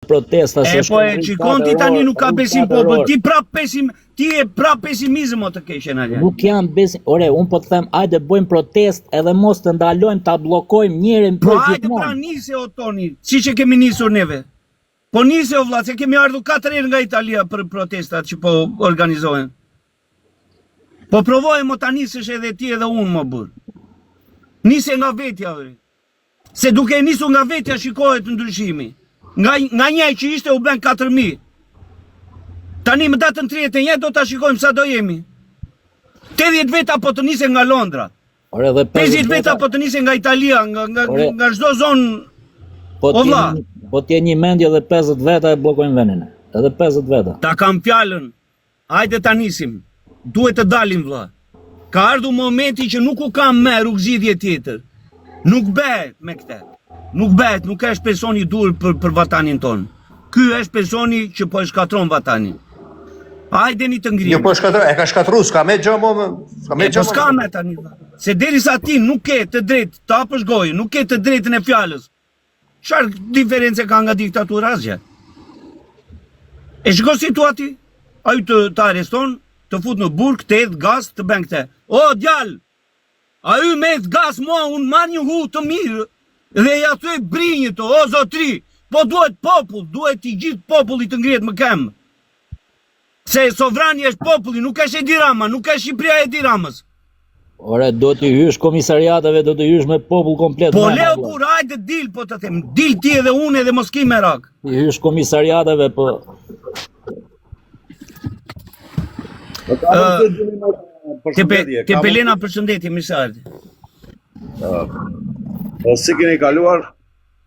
protesta. Po e qikon ti tani nuk ka besim popull, ti e prap pesimizëm o të keqen alja. Nuk jam besim, unë po të them, ajde bëjmë protest edhe mos të ndalojmë, ta bllokojmë njërin për gjithmonë. Po ajde pra nisi o Toni, si që kemi nisur neve. Po nisi o vlla, se kemi ardhur 4 herë nga Italia për protestat që po organizohen. Po provojmë ta nisësh edhe ti edhe unë më burr. Nise nga vetja, se duke nisur nga vetja shikohet ndryshimi. Nga një që ishte u bën 4.000. Tani më datën 31 do ta shikojmë sa do jemi. 80 veta po të nisen nga Londra. 50 veta po të nisen nga Italia, nga çdo zonë. Po t'je një mendje dhe 50 veta e bllokojnë vendin. Edhe 50 veta. Ta kam fjalën. Hajde ta nisim. Duhet të dalim vlla. Ka ardhur momenti që nuk u kam më rrugëzidhje tjetër. Nuk bëhet me këtë. Nuk bëhet, nuk është personi i dur për vatanin ton. Ky është personi që po e shkatron vatanin. Hajdeni të ngrihen. Jo po shkatron, e ka shkatruar, s'ka më gjë më, s'ka më gjë. Po s'ka më tani. Se derisa ti nuk ke të drejtë të hapësh gojën, nuk ke të drejtën e fjalës. Çfarë diferencë ka nga diktatura asgjë? E shiko situati, ai të arreston, të fut në burg, të hedh gaz, të bën këtë. O djal, ai me hedh gaz mua, unë marr një hu të mirë dhe ja thuaj brinjët, o zotri, po duhet popull, duhet i gjithë populli të ngrihet më këmbë. Se sovrani është populli, nuk është Edi Rama, nuk është Shqipëria e Edi Ramës. Ore, do t'i hysh komisariateve, do t'i hysh me popull komplet. Po leo kur, hajde dil, po të them, dil ti edhe unë edhe mos ki merak. T'i hysh komisariateve, po... Tepelena përshëndetje, misardi. Si keni kaluar?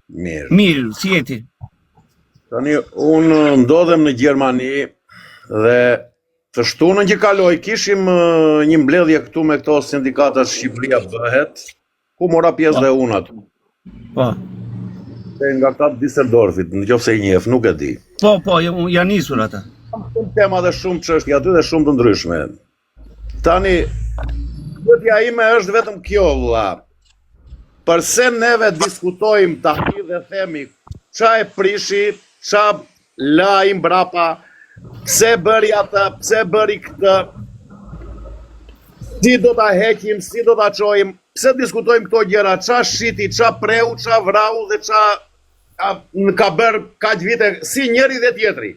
Mirë. Mirë, si jeti? Tani, unë ndodhem në Gjermani dhe të shtunën që kaloi, kishim një mbledhje këtu me këto sindikatat Shqipëria bëhet, ku mora pjesë dhe unë aty. Po. Nga këta Düsseldorfit, në qoftë se i njeh, nuk e di. Po, janë nisur ata. Shumë tema dhe shumë çështje aty dhe shumë të ndryshme. Tani, pyetja ime është vetëm kjo, vlla. Përse neve diskutojmë tani dhe themi qa e prishi, qa lajm brapa, pse bëri atë, pse bëri këtë, si do ta heqim, si do ta çojmë, pse diskutojmë këto gjëra, qa shiti, qa preu, qa vrau dhe qa ka bërë kaq vite, si njëri dhe tjetri.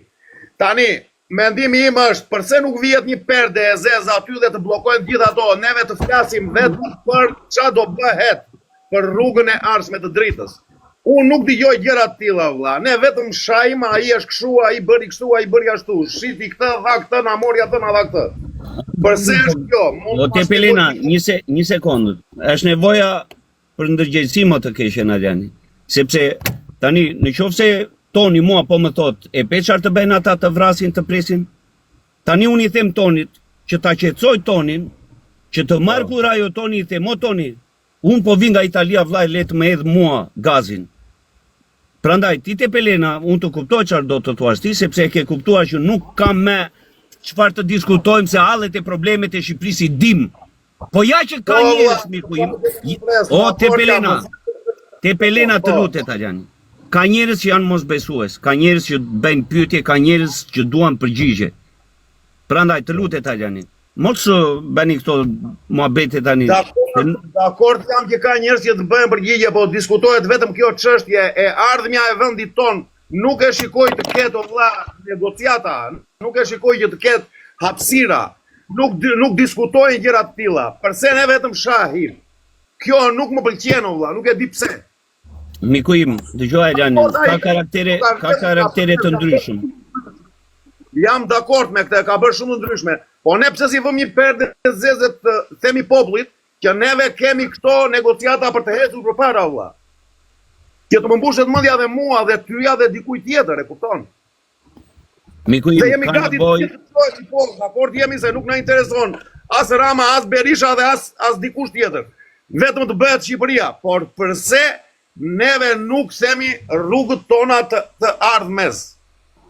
Tani, mendimi im është, përse nuk vihet një perde e zezë aty dhe të bllokojnë gjithë ato, neve të flasim vetëm për qa do bëhet për rrugën e ardhshme të dritës. Unë nuk dëgjoj gjëra të tilla vlla. Ne vetëm shajm, ai është kështu, ai bëri kështu, ai bëri ashtu. Shiti këtë, dha këtë, na mori atë, na dha këtë. Përse është kjo? O Tepelena, një sekondë. Është nevoja për ndërgjegjësim të keqen Adriani. Sepse tani nëse Toni mua po më thot, e pe çfarë të bëjnë ata të vrasin, të presin? Tani unë i them Tonit që ta qetësoj Tonin, që të marr kurajo Toni i them, o Toni, unë po vi nga Italia vllai, le të më hedh mua gazin. Prandaj, ti Tepelena, unë të kuptoj çfarë do të thuash ti, sepse e ke kuptuar që nuk kam me çfarë të diskutojmë se hallet e problemet e Shqipërisë i dim. Po ja që ka njerëz miku im. O Tepelena të lutet Adriani. Ka njerëz që janë mosbesues, ka njerëz që bëjnë pyetje, ka njerëz që duan përgjigje. Prandaj të lutet Adriani. Mos bëni këto muhabete tani. Dakord jam që ka njerëz që të bëjnë përgjigje, po diskutohet vetëm kjo çështje e ardhmja e vendit ton. Nuk e shikoj të ketë vlla negociata, nuk e shikoj që të ketë hapësira. Nuk diskutojnë gjëra të tilla. Përse ne vetëm shahim? Kjo nuk më pëlqen vlla, nuk e di pse. Miku im, dëgjoj Adriani, ka karaktere të ndryshëm. Jam dakord me këtë, ka bërë shumë ndryshme. Po ne pse si vëmë një perde të zezë të themi popullit që neve kemi këto negociata për të hecur përpara vlla. Që të më mbushet mendja dhe mua dhe tyja dhe dikujt tjetër, e kupton? Miku im, ka nevojë. Dakord jemi se nuk na intereson as Rama, as Berisha dhe as dikush tjetër. Vetëm të bëhet Shqipëria, por përse neve nuk themi rrugët tona të ardhmes.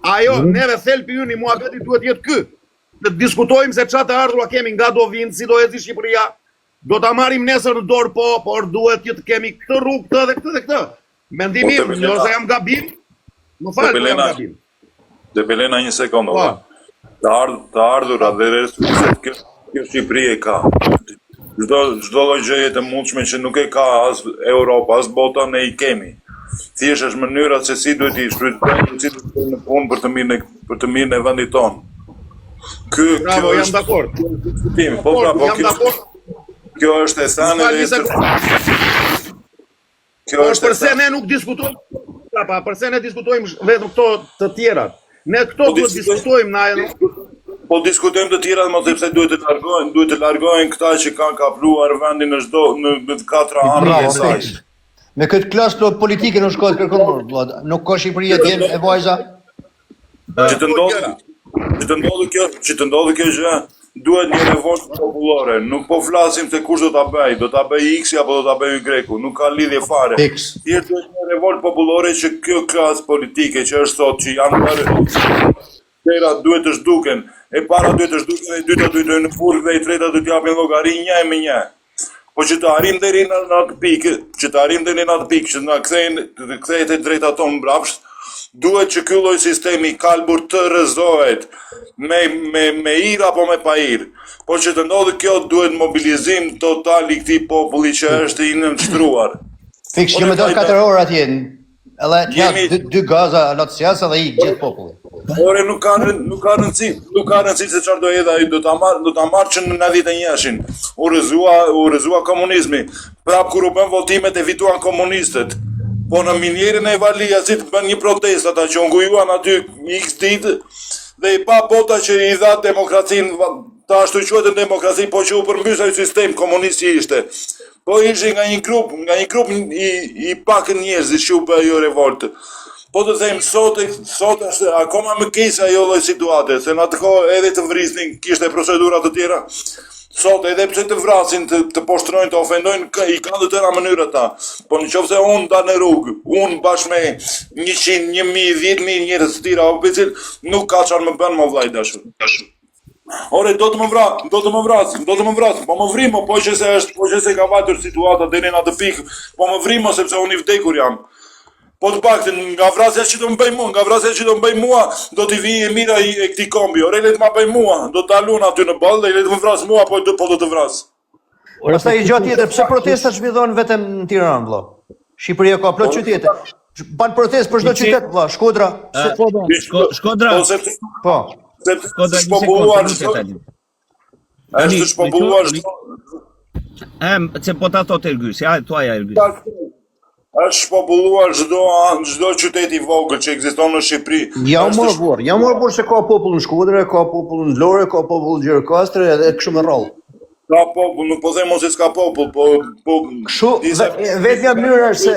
Ajo, neve thelpi ynë i muhabeti duhet jetë ky. Të diskutojmë se çfarë të ardhura kemi, nga do vinë, si do eci Shqipëria. Do ta marrim nesër në dorë, po, por duhet që të kemi këtë rrugë, këtë dhe këtë dhe këtë. Mendimi im, nëse jam gabim, Më falë, po jam gabim. Dhe Belena një sekundë, Po. të ardhurat dhe resurset kjo Shqipëri e ka. Çdo lloj gjëje të mundshme që nuk e ka as Europa, as bota, ne i kemi. Thjesht është mënyra se si duhet i shfrytëtojmë, si duhet të në punë për të mirën e vendit tonë. Bravo, jam dakord. Jam dakord. Kjo është e thënë dhe kjo është Përse ne nuk diskutojmë, përse ne diskutojmë vetëm këto të tjerat. Ne këto duhet diskutojmë na. Po diskutojmë të tjerat, më sepse duhet të largohen këta që kanë kapluar vendin në 4 anë e saj. Me këtë klasë politike nuk shkohet kërkon, nuk ka Shqipëria të jenë e vajza. Që të ndodhë kjo gjë, duhet një revoltë popullore. Nuk po flasim se kush do ta bëj, do ta bëj X apo do ta bëj Y, nuk ka lidhje fare. Thjesht duhet një revoltë popullore që kjo klasë politike që është sot që janë bërë tëra duhet të zhduken. E para duhet të zhduken, e dyta duhet të në furg dhe e treta duhet t'japin llogari një me një. Po që të arrim deri në atë pikë, që na kthehet e drejta tonë mbrapsht, duhet që ky lloj sistemi kalbur të rrëzohet me ir apo me pa ir. Po që të ndodhë kjo duhet mobilizim total i këtij populli që është i nënshtruar. Fiks që më do 4 orë atje. Edhe ja 2 gaza alotësiasa dhe i gjithë populli. Ore nuk ka rëndësi se çfarë do hedh ai, do ta marr që në 91-shin. U rrëzua komunizmi. Prap kur u bën votimet e fituan komunistët. Po në minjerën e Valiasit bën një protestë ata që ngujuan aty X ditë dhe i pa bota që i dha demokracinë, ta ashtu quhet demokraci, po që u përmbys ai sistem komunist që ishte. Po ishin nga një grup i pak njerëzish që u bë ajo revoltë. Po të them sot është akoma më keq ajo lloj situate, se në atë kohë edhe të vrisnin, kishte procedura të tjera. Sot edhe pse të vrasin, të poshtrojnë, të ofendojnë, i kanë të tëra mënyra ta. Po nëse unë dal në rrugë, unë bashkë me 100, 1000, 10.000 njerëz të tjera, nuk ka çfarë më bën më vllai dashur. Ore, do të më vrasin, po më vrimo, po që se ka vajtur situata deri në atë pikë, po më vrimo sepse unë i vdekur jam. Po të paktën nga vrasja që do më bëj mua, do t'i vijë e mira e këtij kombi. Ore, le të ma bëj mua, do të dalun aty në ballë dhe le të më vras mua, po do të vras. Pastaj gjë tjetër, pse protestat zhvillohen vetëm në Tiranë, vëlla? Shqipëria ka plot qytete. Ban protestë për çdo qytet, vëlla, Shkodra. Shkodra. Po. Është shpopulluar. Se po ta thotë Ergysi, thuaja Ergysi. Është shpopulluar çdo qytet i vogël që ekziston në Shqipëri. Jam marrë se ka popull në Shkodër, ka popull në Vlorë, ka popull në Gjerkastër edhe kështu me radhë. Ka popull, nuk po them mos se s'ka popull, po kështu vetëm mënyra është se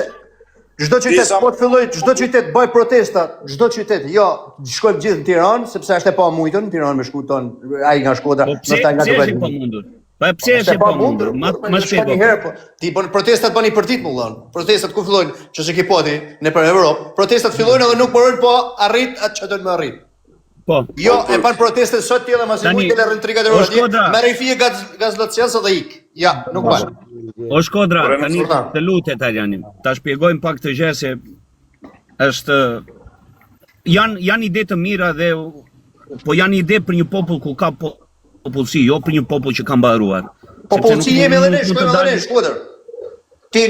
çdo qytet po të filloj, çdo qytet bëj protesta, çdo qytet, jo, shkojmë gjithë në Tiranë sepse është e pamundur në Tiranë me shkuton ai nga Shkodra, ndoshta nga Dubai. Po pse është e pamundur? Më shpjego. Ti bën protestat bani për ditë mullon. Protestat ku fillojnë, që se ke pati në për Evropë. Protestat fillojnë edhe nuk morën po arrit atë që do të më arrit. Po. Jo, e pan protestet sot tjela mas i mujtë le rën 3-4 orë atje, merr fije gazlociansa dhe ik. Ja, nuk ban. O Shkodra, tani të lutet Italiani. Ta shpjegojmë pak të gjë se është janë ide të mira dhe po janë ide për një popull ku ka popullsi, jo për një popull që ka mbaruar. Popullsi jemi edhe ne, shkojmë edhe ne, Shkodër. Ti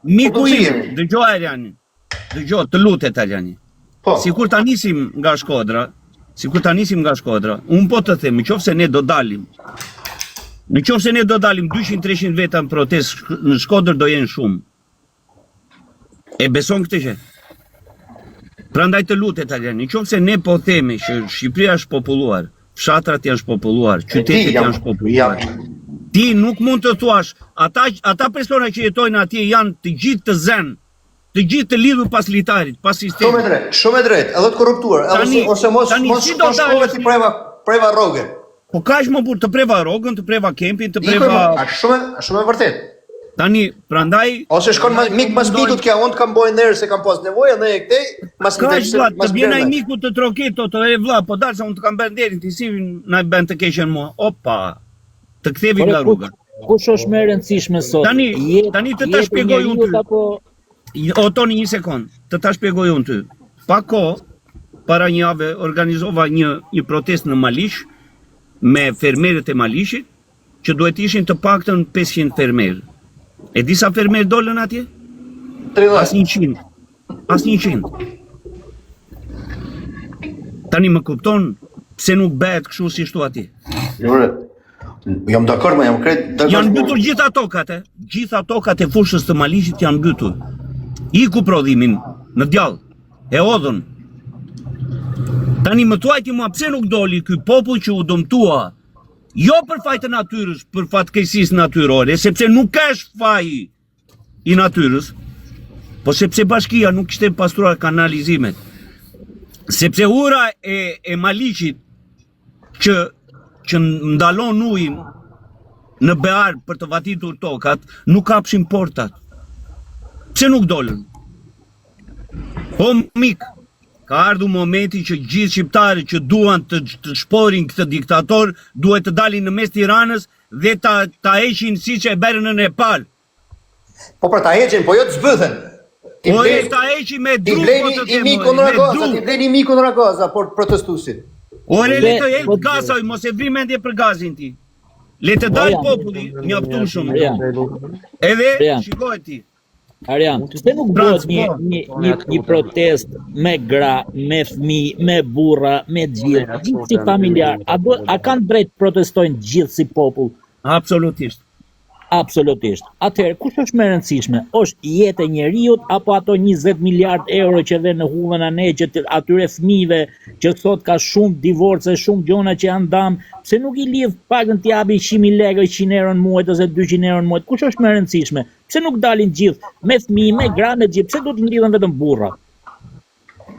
miku im, dëgjoj Italiani. Dëgjoj, të lutet Italiani. Sikur ta nisim nga Shkodra, un po të them, nëse ne do dalim. Nëse ne do dalim 200-300 veta në protestë në Shkodër do jenë shumë. E beson këtë gjë? Prandaj të lutet Italiani, nëse ne po themi që Shqipëria është populluar, fshatrat janë shpopulluar, qytetet janë shpopulluar. Ti nuk mund të thuash, ata persona që jetojnë atje janë të gjithë të zen, të gjithë të lidhur pas litarit, pas sistemit. Shumë e drejtë, edhe të korruptuar, ose mos shkove ti preva rrogën. Po kaq më burr të preva rrogën, të preva kempin, të preva. Shumë e vërtet. Tani, prandaj ose shkon mik mas mikut kja, unë kam bojë ndër se kam pas nevojë dhe këtej mas të vjen ai miku të troketo të e vlla, po dalse unë të kam bën deri ti si na bën të keqen mua. Opa. Të kthevi nga rruga. Kush është më e rëndësishme sot? Tani të ta shpjegoj unë ty. O Toni një sekond, të ta shpjegoj unë ty. pa kohë, para një javë organizova një protestë në Malish me fermerët e Malishit, që duhet ishin të paktën 500 fermerë. E disa fermerë dolën atje? 30. As 100. Tani më kupton pse nuk bëhet kështu si shtu atje. Jam dakord, ma jam krejt. Janë mbytur gjitha tokat, Gjitha tokat e fushës të Malishit janë mbytur. Iku prodhimin në djallë, e odhën. Tani më thuajti mua pse nuk doli ky popull që u dëmtua, jo për faj të natyrës, për fatkeqësisë natyrore, sepse nuk është faji i natyrës, po sepse bashkia nuk kishte pastruar kanalizimet. Sepse ura e Maliqit që ndalon ujin në Bear për të vatitur tokat, nuk kapshin portat. Pse nuk dolën? Po mik, ka ardhur momenti që gjithë shqiptarët që duan të shporin këtë diktator duhet të dalin në mes Tiranës dhe ta heqin siç e bërën në Nepal. Po për ta heqin, po jo të zbëthen. Po e ta heqin me dru, Ti bleni mikun Ragaza por protestuesit. Ore le të heq gazoj, mos e vri mendje për gazin ti. Le të dalë populli mjaftueshëm. Edhe shikoj ti. Arian, pse nuk bëhet një protest me gra, me fëmijë, me burra, me gjithë si familjar? A kanë drejt protestojnë gjithë si popull? Absolutisht. Absolutisht. Atëherë, kush është më e rëndësishme? Është jeta e njeriut apo ato 20 miliard euro që vjen në huvën aneqet atyre fëmijëve që sot ka shumë divorce, shumë gjona që janë dam, pse nuk I lidh pakën t'i japi 100.000 lekë, 100 euro në muaj ose 200 euro në muaj? Kush është më e rëndësishme? Pse nuk dalin gjithë me fëmijë, me gra, me gjithë? Pse do të ngrihen vetëm burra?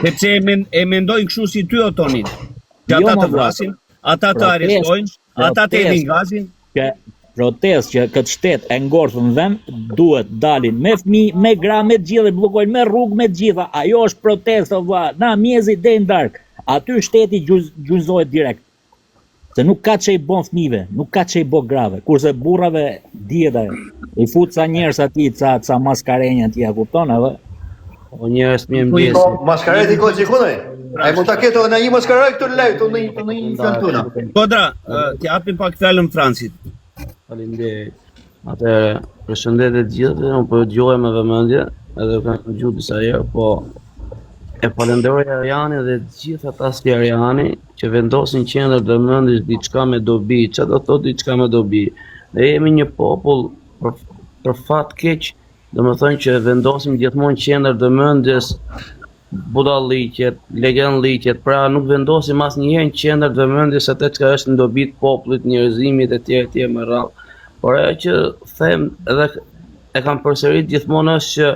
Sepse e mendojnë kështu si ty o Toni. Që ata të vrasin, ata të arrestojnë, ata të hedhin gazin. Protest që këtë shtet e ngorthën vend, duhet dalin me fëmijë, me gra, me gjithë, bllokojnë me rrugë, me gjitha. Ajo është protestë, na mjezi deri në darkë. Aty shteti gjunjëzohet direkt. Se nuk ka çej bon fëmijëve, nuk ka çej bo grave, kurse burrave dihet ajo. I fut sa njerëz aty, ca maskarenja aty, kupton edhe? O njerëz më mbjes. Maskareti ko çikone. Ai mund ta ketë në një maskarë këtu lejt, në një fjaltuna. Kodra, ti japim pak fjalën Francit. Faleminderit. Atëherë, përshëndetje të gjithëve, unë po dëgjoj me vëmendje, edhe kam dëgjuar disa herë, po e falenderoj Arianin dhe të gjithë ata si Ariani që vendosin qendër vëmendjes diçka me dobi. Çfarë do thotë diçka me dobi? Ne jemi një popull për fat keq, domethënë që vendosim gjithmonë qendër vëmendjes budalliqet, legendliqet, pra nuk vendosim asnjëherë në qendër vëmendjes atë çka është në dobi të popullit, njerëzimit e tjerë me radhë. Por ajo që them edhe e kam përsërit gjithmonë është që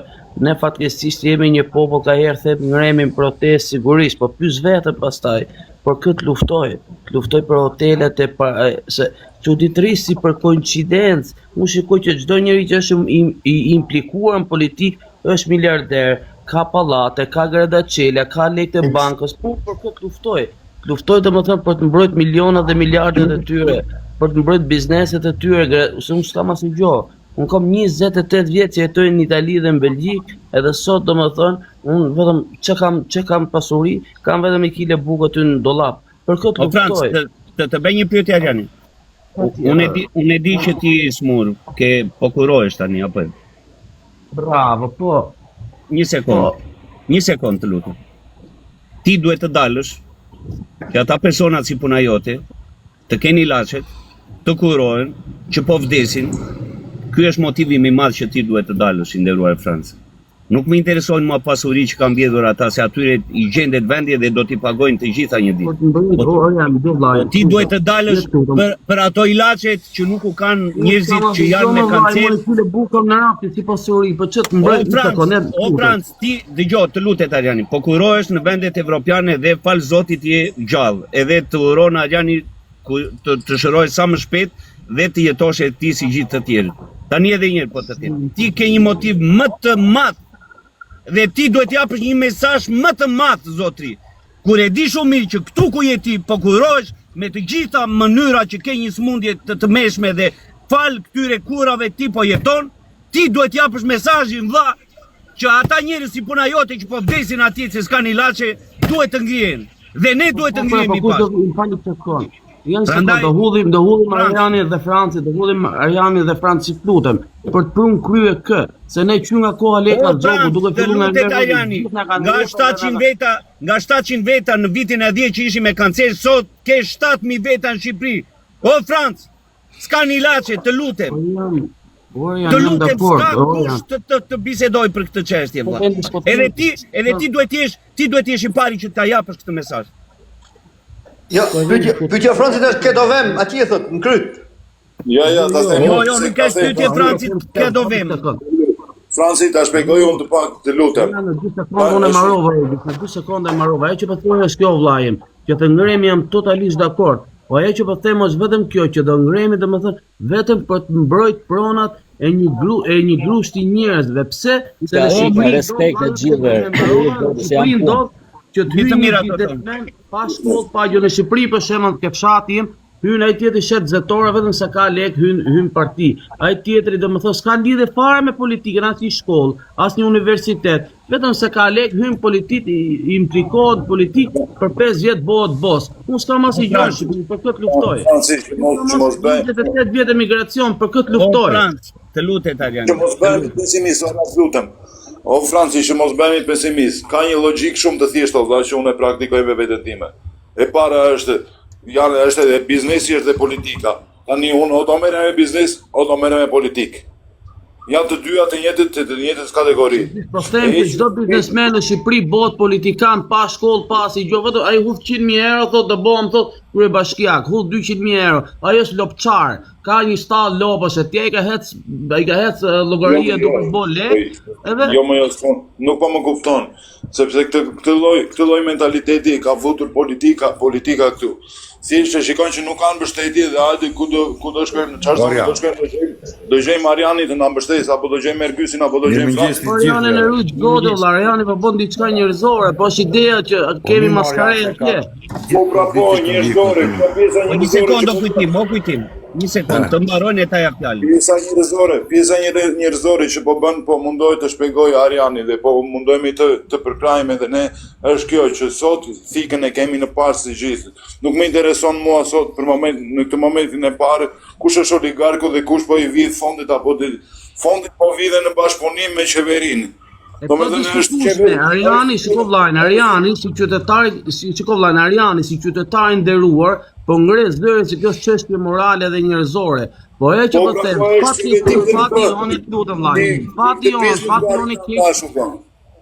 ne fatkeqësisht jemi një popull ka herë them ngremin protestë sigurisht, po pyes veten pastaj, por këtë luftoj për hotelet se çuditërisht si për koincidencë, unë shikoj që çdo njeri që është I implikuar në politikë është miliarder, ka pallate, ka gradaçela, ka lekë të bankës, po për këtë luftoj. Luftoj domethënë për të mbrojtur milionat dhe miliardet e tyre, për të mbrojtur bizneset e tyre, se unë s'kam asnjë gjë. Unë kam 28 vjet që jetoj në Itali dhe në Belgjik, edhe sot domethënë unë vetëm çka kam pasuri, kam vetëm 1 kile bukë aty në dollap. Për këtë luftoj. Frans, të bëj një pyetje Ariani. Unë e di që ti smur, ke po kurohesh tani apo? Bravo, po. Një sekond të lutem. Ti duhet të dalësh që ata personat si puna jote të keni ilaçet, të kurohen, që po vdesin. Ky është motivi më I madh që ti duhet të dalësh I nderuar Francë. Nuk më interesojnë mua pasuri që kanë mbledhur ata se atyre I gjendet vendi dhe do t'i pagojnë të gjitha një ditë. Ti duhet të dalësh për ato ilaçet që nuk u kanë njerëzit që janë me kancer. O Francë, ti dëgjoj, të lutet Ariani, po kurohesh në vendet evropiane dhe fal Zotit je gjallë, edhe të uron Ariani të shëroj sa më shpejt dhe të jetosh e ti si gjithë të tjerë. Tani edhe njërë po të tjerë. Ti ke një motiv më të madh dhe ti duhet japësh një mesazh më të madh zotri. Kur e di shumë mirë që këtu ku je ti po kurohesh me të gjitha mënyrat që ke një smundje të mëshme dhe fal këtyre kurave ti po jeton, ti duhet japësh mesazhin vlla që ata njerëz si puna jote që po vdesin atje se s'kan ilaçe, duhet të ngrihen. Dhe ne duhet të ngrihemi pas. Janë do hudhim Ariani dhe Franci, do hudhim Ariani dhe Franci flutem për të prun krye kë, se ne që nga koha leka xoku duke filluar nga 700 veta në vitin e 10 që ishim me kancer, sot ke 7000 veta në Shqipëri. O Franc, s'kan ilaçe, të lutem. Të lutem, s'ka kush të bisedoj për këtë çështje vëlla. Edhe ti duhet jesh i pari që ta japësh këtë mesazh. Jo, pyetja Francit është ke do vem, atje thot, në kryt. Ja, ta them. Jo, nuk është pyetje Francit, ke do vem. Franci, ta shpjegoj unë të pak, të lutem. Në 2 sekonda e marrova, ajo që po thuaj është kjo vllajim, që të ngremi jam totalisht dakord. Po ajo që po them është vetëm kjo që do ngremi, domethënë vetëm për të mbrojt pronat e një grushti njerëzve. Pse? Se ne shikojmë respekt të gjithëve. Që të hyjnë biznesmen pa shkollë, pa gjë në Shqipëri për shembull ke fshati im, hyn ai tjetri shet zetore vetëm se ka lek hyn parti. Ai tjetri domethënë s'ka lidhje fare me politikën, as një shkollë, as një universitet, vetëm se ka lek hyn politik, i implikohet politik për 5 vjet bëhet boss. Unë s'kam asnjë gjë në Shqipëri, për këtë luftoj. Franci, që mos bëj. 28 vjet emigracion, për këtë luftoj. Franc, të lutet Ariani. Që mos bëjmë pesimist, lutem. O Franci, që mos bëhemi pesimist, ka një logjik shumë të thjeshtë vëlla që unë e praktikoj me veten time. E para është edhe biznesi është dhe politika. Tani unë o do merrem me biznes, o do merrem me politikë. Janë të dyja të njëjtës kategori. Po them që çdo biznesmen në Shqipëri bëhet politikan pa shkollë, pa asnjë gjë, vetëm ai hudh 100.000 euro, thotë do bëhem thotë kryebashkiak, hudh 200.000 euro. Ai është lopçar, ka një stall lopësh, ti ai ka hec llogaria duke bën lek, edhe jo më nuk po më kupton, sepse këtë lloj mentaliteti ka futur politika këtu. Thjesht e shikojnë që nuk kanë mbështetje dhe hajde ku do shkojmë, çfarë do shkojmë, do gjejmë Ariani të na mbështesë apo do gjejmë Ergysin apo do gjejmë Francin. Ariani në rrugë godë, Ariani po bën diçka njerëzore, po është ideja që kemi maskare atje. Po njerëzore, kjo pjesa njerëzore. Një sekondë kujtim. Një sekundë, të mbarojnë e ta jap fjalën. Pjesa njerëzore që po mundoj të shpjegoj Ariani dhe po mundojmë të përkrajmë edhe ne, është kjo që sot thikën e kemi në pas të gjithë. Nuk më intereson mua sot në këtë momentin e parë kush është oligarku dhe kush po i vidh fondet apo fondet po vidhen në bashkëpunim me qeverinë. Ariani si kovllajn, Ariani si qytetari nderuar, po ngres zërin se kjo është çështje morale dhe njerëzore. Po ajo që po them, fati joni lutem vllai. Fati joni keq.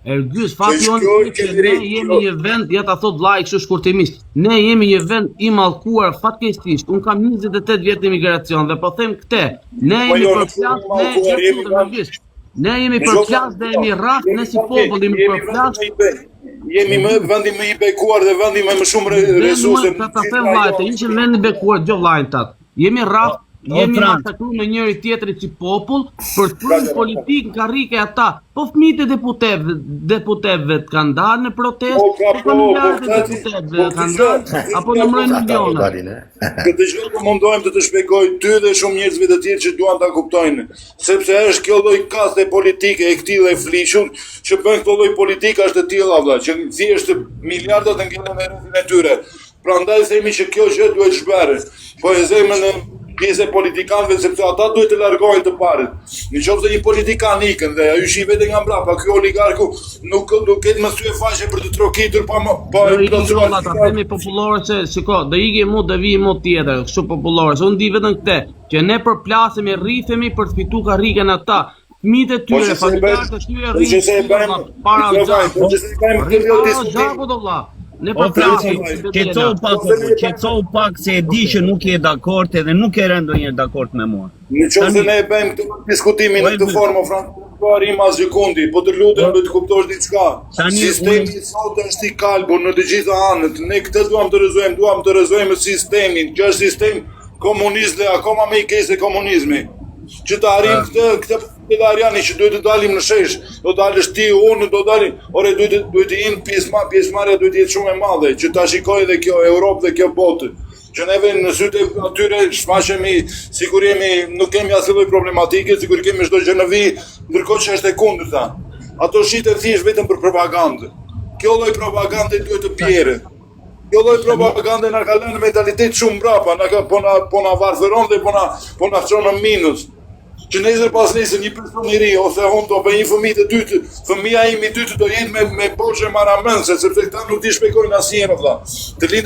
Ergys, fati joni që ne jemi një vend, ja ta thot vllai kështu shkurtimisht. Ne jemi një vend i mallkuar fatkeqësisht. Un kam 28 vjet emigracion dhe po them këtë. Ne jemi përplas dhe jemi rraf, ne si popull jemi përplas. Jemi vendi më i bekuar dhe vendi me më shumë resurse. Ta them vllajtë, ishim vendi i bekuar gjë vllajt tat. Jemi rraf, jemi masakruar me njëri tjetrin si popull për të prur politikë karrike ata. Po fëmijët e deputetëve kanë dalë në protestë, familjarët e deputetëve kanë dalë apo numërojnë miliona. Këtë gjë po mundohem të shpjegoj ty dhe shumë njerëzve të tjerë që duan ta kuptojnë, sepse është kjo lloj kaste politike e këtij lloj fliqur që bën këto lloj politika është e tilla vëlla, që thjesht miliardat e ngelen në rrugën e tyre. Prandaj themi që kjo gjë duhet zhbërë. Po e zemi në pjesë politikanëve sepse ata duhet të largohen të parët. Nëse një politikan ikën dhe ai shi vetë nga mbrapa, ky oligarku nuk ketë më sy faqe për të trokitur pa ata themi popullore se shiko, do ikë mu do vi mu tjetër, kështu popullore. Unë di vetëm këtë, që ne përplasemi, rrifemi për të fituar karrikën ata. Fëmijët e tyre, familjarët e tyre rrihen para O Franci, qetësohu pak se e di që nuk je dakord edhe nuk e rën ndonjëherë dakord me mua. Nëse ne e bëjmë këtë diskutimin në këtë formë, Franci, arrim asgjë, po të lutem të kuptosh diçka. Sistemi sot është i kalbur në të gjitha anët. Ne këtë duam të rrezojmë sistemin, që është sistem komunist dhe akoma më i keq se komunizmi. Që të arrim këtë Ariani që duhet të dalim në shesh, do dalësh ti, unë, do dalim, duhet të jenë pjesëmarrja duhet të jetë shumë e madhe, që ta shikoj dhe kjo Europë dhe kjo botë, që neve në sytë e atyre shfaqemi, sikur nuk kemi asnjë lloj problematike, sikur kemi çdo gjë në vijë, ndërkohë që është e kundërta. Ato shiten thjesht vetëm për propagandë. Kjo lloj propagande duhet të bjerë. Kjo lloj propagande na ka lënë mentalitet shumë mbrapa, po na varfëron dhe po na çon në minus. Që nesër pas nesër një person i ri ose unë do bëj një fëmijë të dytë, fëmia ime i dytë do jetë me borxhe maramënse, sepse këta nuk di shpjegojnë asnjëherë vëlla. Të